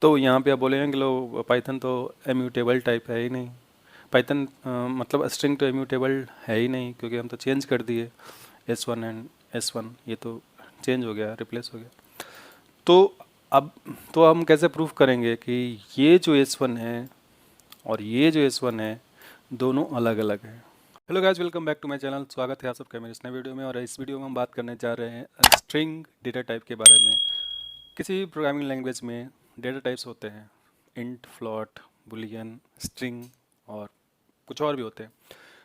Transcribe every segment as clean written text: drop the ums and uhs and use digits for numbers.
तो यहाँ पे आप बोलेंगे कि लो पाइथन तो इम्यूटेबल टाइप है ही नहीं। पाइथन मतलब स्ट्रिंग तो इम्यूटेबल है ही नहीं, क्योंकि हम तो चेंज कर दिए S1 एंड S1, ये तो चेंज हो गया, रिप्लेस हो गया। तो अब तो हम कैसे प्रूफ करेंगे कि ये जो S1 है और ये जो S1 है दोनों अलग अलग हैं। Hello guys, welcome back to my channel. स्वागत है आप सबका मेरे इस नए वीडियो में। और इस वीडियो में हम बात करने जा रहे हैं स्ट्रिंग डेटा टाइप के बारे में। किसी भी प्रोग्रामिंग लैंग्वेज में डेटा टाइप्स होते हैं, इंट, फ्लॉट, बुलियन, स्ट्रिंग और कुछ और भी होते हैं।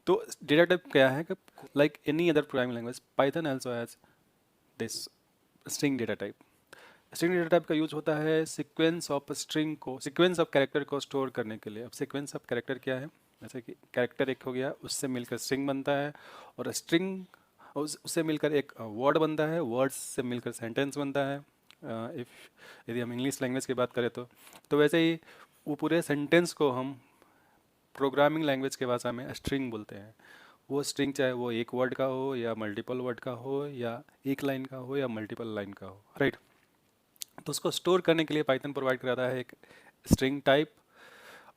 तो डेटा टाइप क्या है कि like any other programming language, Python also has this string data type. String data type का यूज होता है सीक्वेंस ऑफ स्ट्रिंग को, सीक्वेंस ऑफ कैरेक्टर को स्टोर करने के लिए। अब सीक्वेंस ऑफ कैरेक्टर क्या है? जैसे कि कैरेक्टर एक हो गया, उससे मिलकर स्ट्रिंग बनता है, और स्ट्रिंग उससे मिलकर एक वर्ड बनता है, वर्ड्स से मिलकर सेंटेंस बनता है। इफ यदि हम इंग्लिश लैंग्वेज की बात करें तो वैसे ही वो पूरे सेंटेंस को हम प्रोग्रामिंग लैंग्वेज के भाषा में स्ट्रिंग बोलते हैं। वो स्ट्रिंग चाहे वो एक वर्ड का हो या मल्टीपल वर्ड का हो या एक लाइन का हो या मल्टीपल लाइन का हो, राइट। तो उसको स्टोर करने के लिए पाइथन प्रोवाइड कराता है एक स्ट्रिंग टाइप।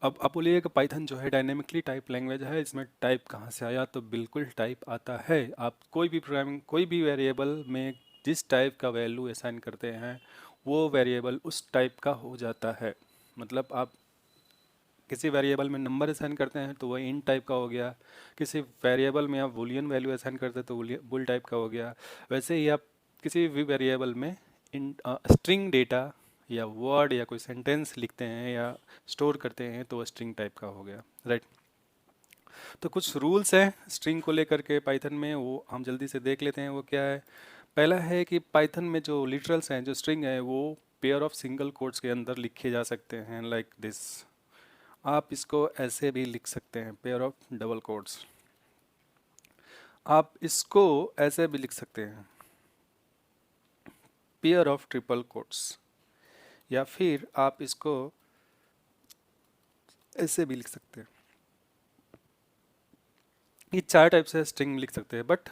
अब आप बोलिए कि पाइथन जो है डायनेमिकली टाइप लैंग्वेज है, इसमें टाइप कहाँ से आया? तो बिल्कुल टाइप आता है। आप कोई भी प्रोग्रामिंग, कोई भी वेरिएबल में जिस टाइप का वैल्यू असाइन करते हैं वो वेरिएबल उस टाइप का हो जाता है। मतलब आप किसी वेरिएबल में नंबर असाइन करते हैं तो वह इन टाइप का हो गया। किसी वेरिएबल में आप बूलियन वैल्यू असाइन करते हैं तो बुल टाइप का हो गया। वैसे ही आप किसी भी वेरिएबल में इन स्ट्रिंग डेटा या वर्ड या कोई सेंटेंस लिखते हैं या स्टोर करते हैं तो वह स्ट्रिंग टाइप का हो गया, राइट। तो कुछ रूल्स हैं स्ट्रिंग को लेकर के पाइथन में, वो हम जल्दी से देख लेते हैं। वो क्या है? पहला है कि पाइथन में जो लिटरल्स हैं, जो स्ट्रिंग है, वो पेयर ऑफ सिंगल कोट्स के अंदर लिखे जा सकते हैं, लाइक दिस। आप इसको ऐसे भी लिख सकते हैं, पेयर ऑफ डबल कोट्स। आप इसको ऐसे भी लिख सकते हैं, पेयर ऑफ ट्रिपल कोट्स। या फिर आप इसको ऐसे भी लिख सकते हैं। ये चार टाइप से स्ट्रिंग लिख सकते हैं, बट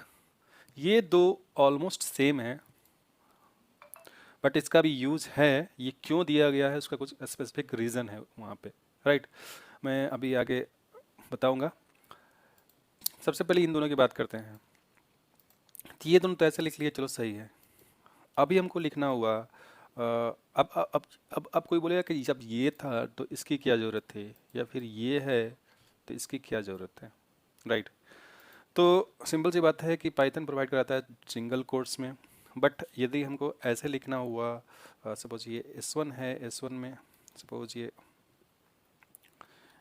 ये दो ऑलमोस्ट सेम है। बट इसका भी यूज है, ये क्यों दिया गया है उसका कुछ स्पेसिफिक रीज़न है वहाँ पे, राइट। मैं अभी आगे बताऊंगा। सबसे पहले इन दोनों की बात करते हैं। तो ये दोनों तो ऐसे लिख लिए, चलो सही है। अभी हमको लिखना हुआ अब कोई बोलेगा कि जब ये था तो इसकी क्या ज़रूरत थी, या फिर ये है तो इसकी क्या ज़रूरत है, राइट। तो सिंपल सी बात है कि पाइथन प्रोवाइड कराता है सिंगल कोट्स में। बट यदि हमको ऐसे लिखना हुआ, सपोज ये S1 है, S1 में सपोज ये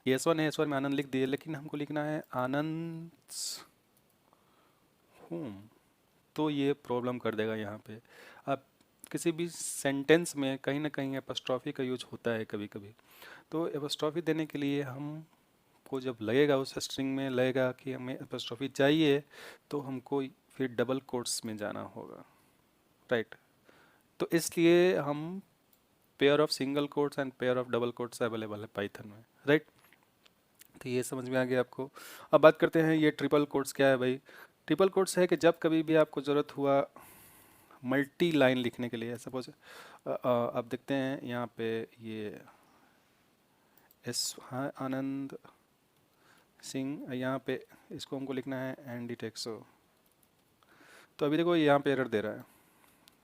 S1 है, S1 में आनंद लिख दिए, लेकिन हमको लिखना है आनंद होम, तो ये प्रॉब्लम कर देगा यहाँ पे। आप किसी भी सेंटेंस में कहीं ना कहीं एपस्ट्रॉफी का यूज होता है कभी कभी। तो एपस्ट्रॉफी देने के लिए हमको जब लगेगा, उस स्ट्रिंग में लगेगा कि हमें एपस्ट्रॉफी चाहिए, तो हमको फिर डबल कोट्स में जाना होगा, राइट। तो इसलिए हम pair of single quotes and pair of double quotes available है पाइथन में, राइट। तो ये समझ में आ गया आपको। अब बात करते हैं ये ट्रिपल कोट्स क्या है भाई। ट्रिपल कोट्स है कि जब कभी भी आपको ज़रूरत हुआ मल्टी लाइन लिखने के लिए, सपोज आप देखते हैं यहाँ पे ये एस, हाँ, आनंद सिंह, यहाँ पे इसको हमको लिखना है एंडी टेक्सो। तो अभी देखो यहाँ पे एरर दे रहा है,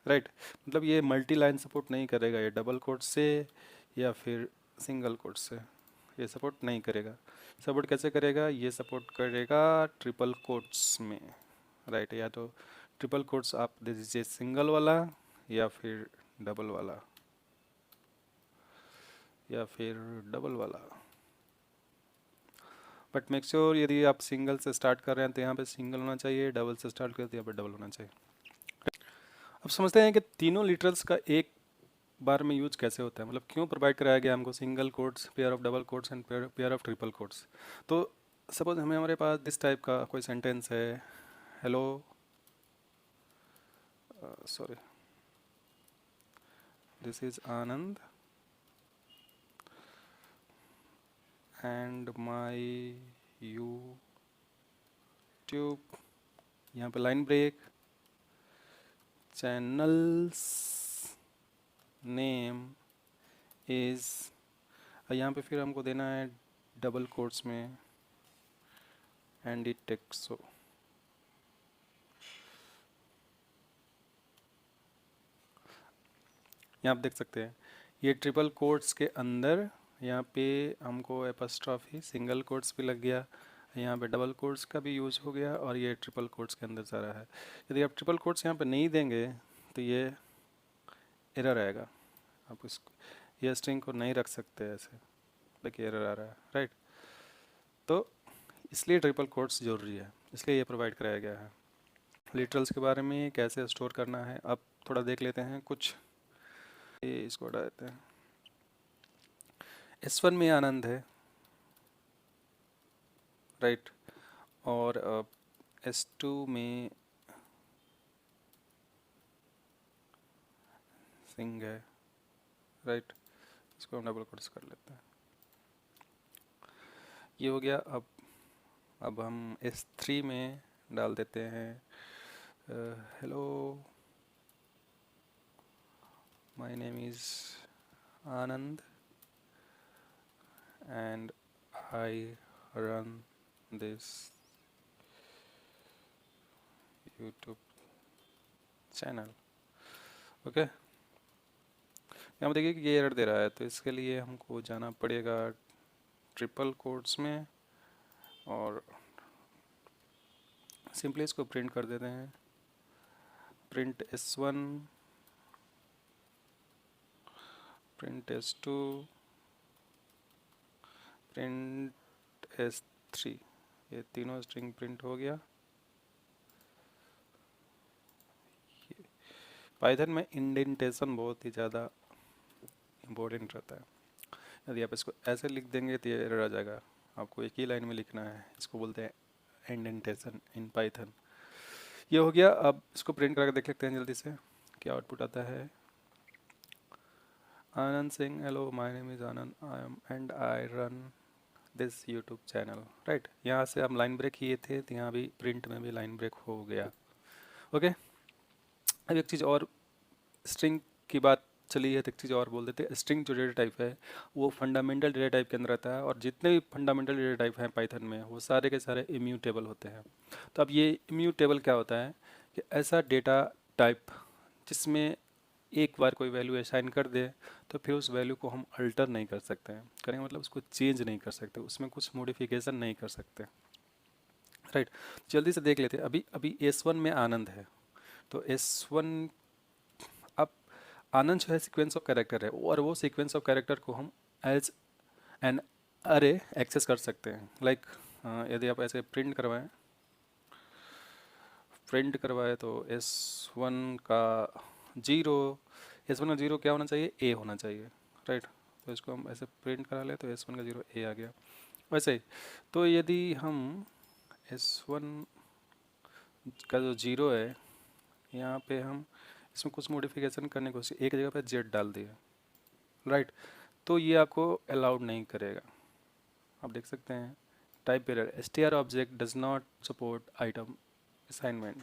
राइट। मतलब ये मल्टी लाइन सपोर्ट नहीं करेगा, ये डबल कोट से या फिर सिंगल कोट से ये सपोर्ट नहीं करेगा। सपोर्ट कैसे करेगा? ये सपोर्ट करेगा ट्रिपल कोट्स में, राइट। या तो ट्रिपल कोट्स आप दे दीजिए सिंगल वाला, या फिर डबल वाला, या फिर डबल वाला। बट मेक श्योर यदि आप सिंगल से स्टार्ट कर रहे हैं तो यहाँ पे सिंगल होना चाहिए, डबल से स्टार्ट करते हैं यहाँ पे डबल होना चाहिए। अब समझते हैं कि तीनों लिटरल्स का एक बार में यूज कैसे होता है, मतलब क्यों प्रोवाइड कराया गया हमको single quotes, pair of double quotes and pair of triple quotes. तो सपोज हमारे पास दिस टाइप का कोई सेंटेंस है, hello, sorry, this is Anand and my YouTube, यहाँ पे line break, channels name is, यहाँ पे फिर हमको देना है डबल कोट्स में एंड इट टेक्स सो। यहाँ आप देख सकते हैं ये ट्रिपल कोट्स के अंदर यहाँ पे हमको एपस्ट्रॉफी सिंगल कोट्स भी लग गया, यहाँ पे डबल कोट्स का भी यूज़ हो गया और ये ट्रिपल कोट्स के अंदर सारा है। यदि आप ट्रिपल कोट्स यहाँ पे नहीं देंगे तो ये एरर आएगा। आप इसको ये स्ट्रिंग को नहीं रख सकते ऐसे, देखिए एरर आ रहा है, राइट। तो इसलिए ट्रिपल कोट्स जरूरी है, इसलिए ये प्रोवाइड कराया गया है। लिटरल्स के बारे में कैसे स्टोर करना है अब थोड़ा देख लेते हैं कुछ। ये इसको हटा देते हैं। S1 में आनंद है, राइट, और S2 में सिंह है, राइट। इसको हम डबल कोट्स कर लेते हैं। ये हो गया। अब हम S3 में डाल देते हैं hello my name is Anand and I run this YouTube channel। Okay, यहाँ देखिए कि ये एरर दे रहा है, तो इसके लिए हमको जाना पड़ेगा ट्रिपल कोट्स में और सिंपली इसको प्रिंट कर देते हैं। Print S1, print S2, print S3, ये तीनों स्ट्रिंग प्रिंट हो गया। पाइथन में इंडेंटेशन बहुत ही ज़्यादा इम्पोर्टेंट रहता है। यदि आप इसको ऐसे लिख देंगे तो ये एरर आ जाएगा। आपको एक ही लाइन में लिखना है, इसको बोलते हैं इंडेंटेशन इन पाइथन। ये हो गया। अब इसको प्रिंट करके देख लेते हैं जल्दी से क्या आउटपुट आता है। Anand Singh, hello my name is Anand I am and I run this YouTube channel, right. यहाँ से हम लाइन ब्रेक किए थे तो यहाँ भी प्रिंट में भी लाइन ब्रेक हो गया। ओके, अब एक चीज़ और, स्ट्रिंग की बात चली है तो एक चीज़ और बोल देते हैं। स्ट्रिंग जो डेटा टाइप है वो फंडामेंटल डेटा टाइप के अंदर आता है, और जितने भी फंडामेंटल डेटा टाइप हैं पाइथन में वो सारे के सारे इम्यूटेबल होते हैं। तो अब ये इम्यूटेबल क्या होता है कि ऐसा डेटा टाइप जिसमें एक बार कोई वैल्यू असाइन कर दे तो फिर उस वैल्यू को हम अल्टर नहीं कर सकते हैं। करेंगे मतलब उसको चेंज नहीं कर सकते, उसमें कुछ मॉडिफिकेशन नहीं कर सकते, राइट। जल्दी से देख लेते हैं। अभी अभी S1 में आनंद है, तो S1 आनंद जो है सीक्वेंस ऑफ कैरेक्टर है, और वो सीक्वेंस ऑफ कैरेक्टर को हम एज एन अरे एक्सेस कर सकते हैं। लाइक यदि आप ऐसे प्रिंट करवाए तो S1 का जीरो, S1 का जीरो क्या होना चाहिए, ए होना चाहिए, राइट। तो इसको हम ऐसे प्रिंट करा ले तो S1 का जीरो ए आ गया। वैसे ही तो यदि हम S1 का जो जीरो है यहाँ पे हम इसमें कुछ मॉडिफिकेशन करने की कोशिश, एक जगह पे जेड डाल दिया, राइट, तो ये आपको अलाउड नहीं करेगा। आप देख सकते हैं type error, str object does not support item assignment,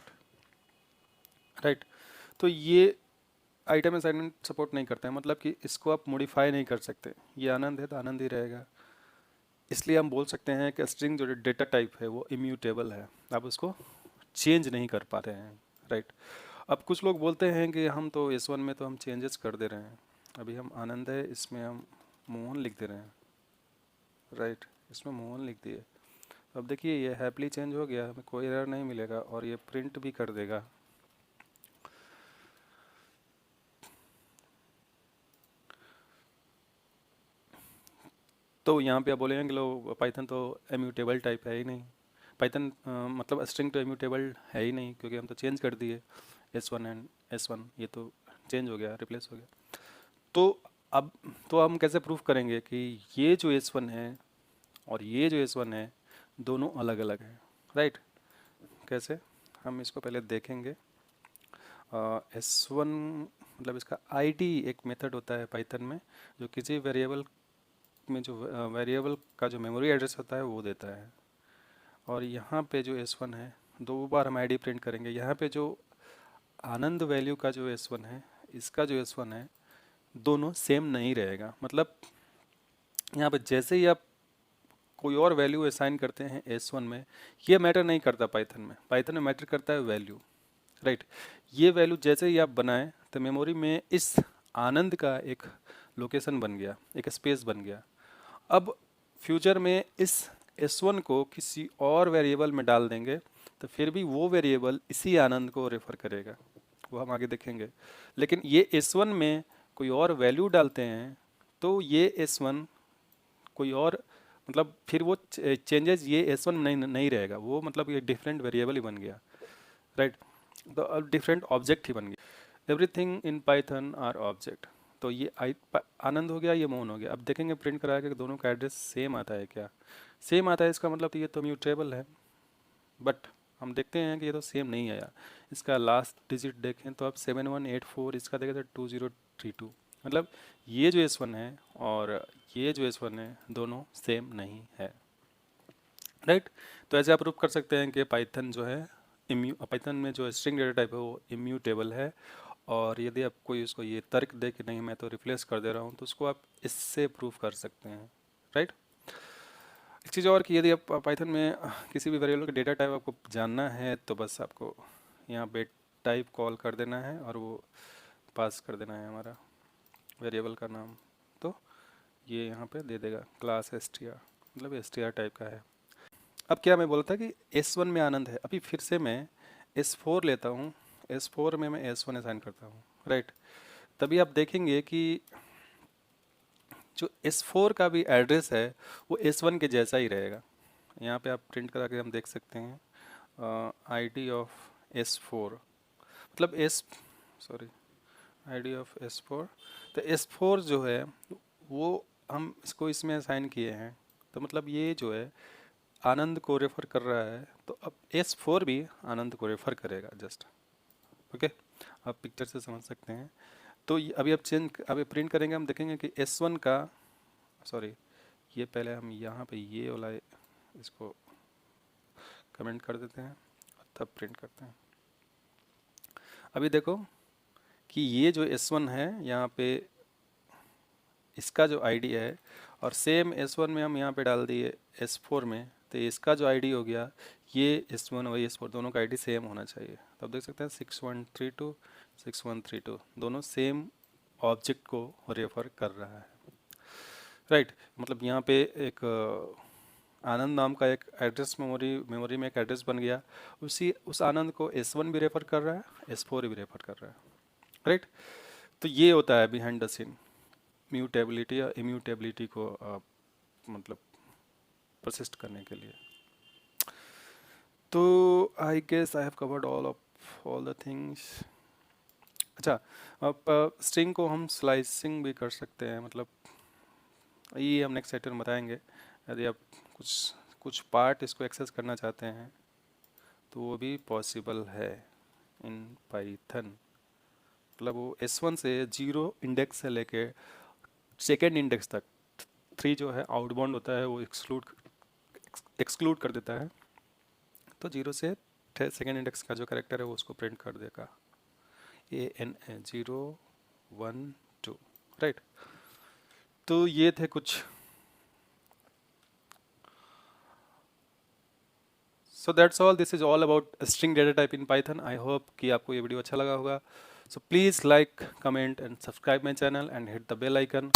right. तो ये आइटम असाइनमेंट सपोर्ट नहीं करते हैं, मतलब कि इसको आप मॉडिफाई नहीं कर सकते। ये आनंद है तो आनंद ही रहेगा। इसलिए हम बोल सकते हैं कि स्ट्रिंग जो डेटा टाइप है वो इम्यूटेबल है, आप उसको चेंज नहीं कर पा रहे हैं, राइट। अब कुछ लोग बोलते हैं कि हम तो S1 में तो हम चेंजेस कर दे रहे हैं, अभी हम आनंद है इसमें हम मोहन लिख दे रहे हैं, राइट, इसमें मोहन लिख दिए। अब देखिए ये हैप्पीली चेंज हो गया, हमें कोई एरर नहीं मिलेगा और ये प्रिंट भी कर देगा। तो यहाँ पे आप बोलेंगे कि लो पाइथन तो इम्यूटेबल टाइप है ही नहीं, पाइथन मतलब स्ट्रिंग तो इम्यूटेबल है ही नहीं, क्योंकि हम तो चेंज कर दिए S1 एंड S1, ये तो चेंज हो गया, रिप्लेस हो गया। तो अब तो हम कैसे प्रूफ करेंगे कि ये जो S1 है और ये जो S1 है दोनों अलग अलग हैं, राइट। कैसे, हम इसको पहले देखेंगे। S1 मतलब इसका ID एक मेथड होता है पाइथन में, जो किसी वेरिएबल में जो वेरिएबल का जो मेमोरी एड्रेस होता है वो देता है। और यहाँ पे जो S1 है, दो बार हम ID प्रिंट करेंगे। यहाँ पे जो आनंद वैल्यू का जो S1 है, इसका जो S1 है दोनों सेम नहीं रहेगा। मतलब यहाँ पे जैसे ही आप कोई और वैल्यू असाइन करते हैं S1 में, ये मैटर नहीं करता पाइथन में। पाइथन में मैटर करता है वैल्यू, राइट। ये वैल्यू जैसे ही आप बनाएं तो मेमोरी में इस आनंद का एक लोकेशन बन गया, एक स्पेस बन गया। अब फ्यूचर में इस S1 को किसी और वेरिएबल में डाल देंगे तो फिर भी वो वेरिएबल इसी आनंद को रेफर करेगा, वो हम आगे देखेंगे। लेकिन ये S1 में कोई और वैल्यू डालते हैं तो ये S1 कोई और, मतलब फिर वो चेंजेस ये S1 नहीं रहेगा, वो मतलब ये डिफरेंट वेरिएबल ही बन गया, राइट। तो अब डिफरेंट ऑब्जेक्ट ही बन गया। Everything in Python are object. तो ये आनंद हो गया, ये मौन हो गया। अब देखेंगे प्रिंट करा के दोनों का एड्रेस सेम आता है क्या। सेम आता है, इसका मतलब तो ये तो म्यूटेबल है। बट हम देखते हैं कि ये तो सेम नहीं आया। इसका लास्ट डिजिट देखें तो अब 7184, इसका देखें तो 2032। मतलब ये जो S1 है और ये जो S1 है दोनों सेम नहीं है, राइट। तो ऐसे आप प्रूव कर सकते हैं कि पाइथन जो है पाइथन में जो स्ट्रिंग डेटा टाइप है वो इम्यूटेबल है। और यदि आप कोई उसको ये तर्क दे कि नहीं मैं तो रिप्लेस कर दे रहा हूँ, तो उसको आप इससे प्रूव कर सकते हैं, राइट। एक चीज़ और कि यदि आप पाइथन में किसी भी वेरिएबल का डेटा टाइप आपको जानना है तो बस आपको यहाँ पे टाइप कॉल कर देना है और वो पास कर देना है हमारा वेरिएबल का नाम। तो ये यहाँ पे दे देगा क्लास str, मतलब str टाइप का है। अब क्या मैं बोला था कि S1 में आनंद है, अभी फिर से मैं S4 लेता हूँ, S4 में मैं S1 असाइन करता हूँ, राइट। तभी आप देखेंगे कि जो S4 का भी एड्रेस है वो S1 के जैसा ही रहेगा। यहाँ पे आप प्रिंट करा के हम देख सकते हैं ID ऑफ S4, मतलब ID ऑफ S4। तो S4 जो है वो हम इसको इसमें असाइन किए हैं, तो मतलब ये जो है आनंद को रेफर कर रहा है, तो अब S4 भी आनंद को रेफर करेगा, जस्ट ओके। आप पिक्चर से समझ सकते हैं। तो अभी अभी प्रिंट करेंगे, हम देखेंगे कि S1 का, सॉरी ये पहले हम यहाँ पे ये वाला इसको कमेंट कर देते हैं और तब प्रिंट करते हैं। अभी देखो कि ये जो S1 है यहाँ पे इसका जो ID है और सेम S1 में हम यहाँ पे डाल दिए S4 में, तो इसका जो ID हो गया, ये S1 और S4 दोनों का ID सेम होना चाहिए। तो आप देख सकते हैं 6132 6132 दोनों सेम ऑब्जेक्ट को रेफर कर रहा है, राइट। मतलब यहाँ पे एक आनंद नाम का एक एड्रेस मेमोरी में एक एड्रेस बन गया, उस आनंद को S1 भी रेफर कर रहा है, S4 भी रेफर कर रहा है, राइट। तो ये होता है बिहाइंड द सीन म्यूटेबिलिटी या इम्यूटेबिलिटी को मतलब परसिस्ट करने के लिए। तो I guess I have covered all the things. अच्छा, अब स्ट्रिंग को हम स्लाइसिंग भी कर सकते हैं, मतलब ये हम नेक्स्ट सेक्टर में बताएंगे। यदि आप कुछ पार्ट इसको एक्सेस करना चाहते हैं तो वो भी पॉसिबल है इन पाइथन। मतलब वो S1 से 0 इंडेक्स से लेके सेकेंड इंडेक्स तक 3 जो है आउटबाउंड होता है वो एक्सक्लूड कर देता है। तो 0 से सेकेंड इंडेक्स का जो कैरेक्टर है वो उसको प्रिंट कर देगा, ANA 0 1 2, राइट। तो ये थे कुछ। So that's all, this is all about string data type in Python. I hope कि आपको ये वीडियो अच्छा लगा होगा। So please like, comment and subscribe my channel and hit the bell icon.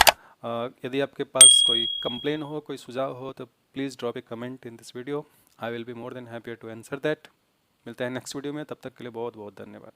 यदि आपके पास कोई कंप्लेन हो, कोई सुझाव हो, तो please drop a comment in this video. I will be more than happy to answer that. मिलते हैं नेक्स्ट वीडियो में, तब तक के लिए बहुत बहुत धन्यवाद।